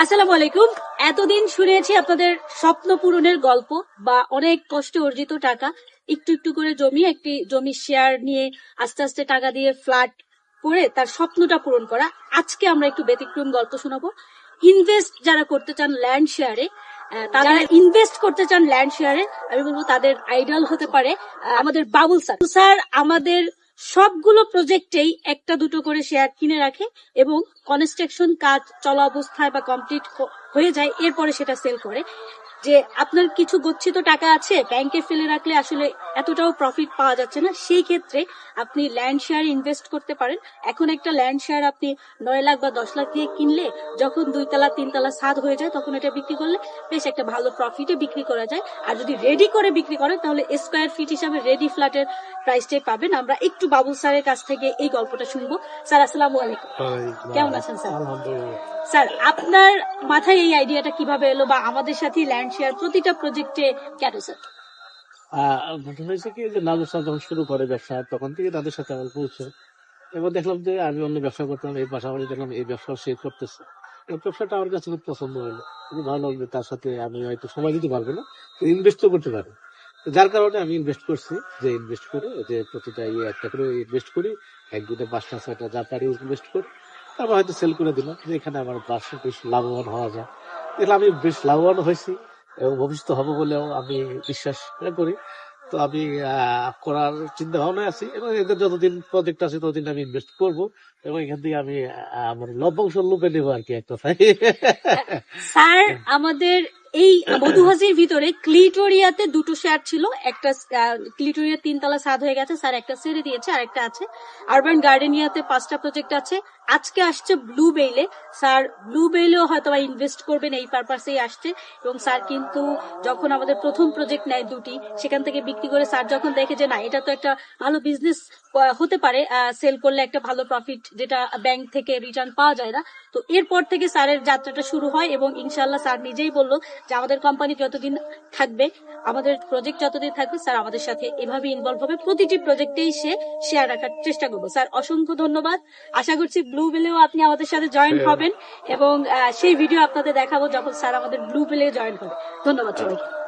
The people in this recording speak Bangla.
আসসালামু আলাইকুম। এতদিন শুনেছি আপনাদের স্বপ্ন পূরণের গল্প বা অনেক কষ্টে অর্জিত টাকা একটু একটু করে জমিয়ে একটি জমির শেয়ার নিয়ে আস্তে আস্তে টাকা দিয়ে ফ্ল্যাট করে তার স্বপ্নটা পূরণ করা। আজকে আমরা একটু ব্যতিক্রম গল্প শোনাবো। ইনভেস্ট যারা করতে চান ল্যান্ড শেয়ারে, তারা ইনভেস্ট করতে চান ল্যান্ড শেয়ারে, আমি বলবো তাদের আইডল হতে পারে আমাদের বাবুল স্যার। স্যার আমাদের সবগুলো প্রজেক্টেই একটা দুটো করে শেয়ার কিনে রাখে এবং কনস্ট্রাকশন কাজ চলা অবস্থায় বা কমপ্লিট হয়ে যায়, এরপরে সেটা সেল করে। যে আপনার কিছু গচ্ছিত টাকা আছে ব্যাংকে ফেলে রাখলে আসলে এতটাও প্রফিট পাওয়া যাচ্ছে না, সেই ক্ষেত্রে আপনি ল্যান্ড শেয়ার ইনভেস্ট করতে পারেন। এখন একটা ল্যান্ড শেয়ার আপনি 9 লাখ বা 10 লাখ দিয়ে কিনলে যখন 2 তলা 3 তলা ছাদ হয়ে যায় তখন এটা বিক্রি করলে বেশ একটা ভালো প্রফিটে বিক্রি করা যায়। আর যদি রেডি করে বিক্রি করেন তাহলে স্কোয়ার ফিট হিসাবে রেডি ফ্ল্যাটের প্রাইসটাই পাবেন। আমরা একটু বাবুল স্যারের কাছ থেকে এই গল্পটা শুনবো। স্যার আসসালামু আলাইকুম, কেমন আছেন স্যার? স্যার আপনার মাথায় এই আইডিয়াটা কিভাবে এলো বা আমাদের সাথে ল্যান্ড শেয়ার প্রতিটা প্রজেক্টে কেন স্যার? ঘটনা হয়েছে কি যে নাদের সাথে যখন শুরু করে ব্যবসা তখন থেকে তাদের সাথে আমার পরিচয়। এবার দেখলাম যে আমি অন্য ব্যবসা করতাম, এই পাশাপাশি দেখলাম এই ব্যবসা সে করতেছে। এই ব্যবসাটা আমার কাছে খুব পছন্দ হলো, খুব ভালো লাগবে। তার সাথে আমি হয়তো সময় দিতে পারবো না, ইনভেস্টও করতে পারি। যার কারণে আমি ইনভেস্ট করছি, যে ইনভেস্ট করে যে প্রতিটা একটা করে ইনভেস্ট করি, 1 2 5 6টা যা পারি ইনভেস্ট করি, তারপর হয়তো সেল করে দিলাম। যে এখানে আমার বার্ষিক বেশ লাভবান হওয়া যায়। দেখলাম আমি বেশ লাভবান হয়েছি এবং ভবিষ্যতে হবো বলেও আমি বিশ্বাস করি। তো আমি করার চিন্তা ভাবনা আছি এবং এদের যতদিন প্রজেক্ট আছে ততদিন আমি ইনভেস্ট করব এবং এখান থেকে আমি আমার লভ্যাংশ লুপে নেবো আর কি এক কথায়। স্যার আমাদের এই মধুহাসির ভিতরে ক্লিটোরিয়াতে দুটো শেয়ার ছিল, একটা ক্লিটোরিয়া 3 তলা ছাদ হয়ে গেছে, স্যার একটা ছেড়ে দিয়েছে, আর একটা আছে আরবান গার্ডেনিয়াতে 5টা প্রজেক্ট আছে। আজকে আসছে ব্লু বেইলে, স্যার ব্লু বেইলেও হয়তো বা ইনভেস্ট করবেন এই পারপাসেই আসছে। এবং স্যার কিন্তু যখন আমাদের প্রথম প্রজেক্ট নেয় 2টি, সেখান থেকে বিক্রি করে স্যার যখন দেখে যে না এটা তো একটা ভালো বিজনেস হতে পারে, সেল করলে একটা ভালো প্রফিট যেটা ব্যাংক থেকে রিটার্ন পাওয়া যায় না, তো এরপর থেকে স্যারের যাত্রাটা শুরু হয়। এবং ইনশাল্লাহ স্যার নিজেই বললো যে আমাদের কোম্পানি যতদিন থাকবে, আমাদের প্রজেক্ট যতদিন থাকবে, স্যার আমাদের সাথে এভাবে ইনভলভ হবে, প্রতিটি প্রজেক্টেই সে শেয়ার রাখার চেষ্টা করবো। স্যার অসংখ্য ধন্যবাদ। আশা করছি ব্লু বেলেও আপনি আমাদের সাথে জয়েন হবেন এবং সেই ভিডিও আপনাদের দেখাবো যখন স্যার আমাদের ব্লু বেলে জয়েন হবে। ধন্যবাদ সবাইকে।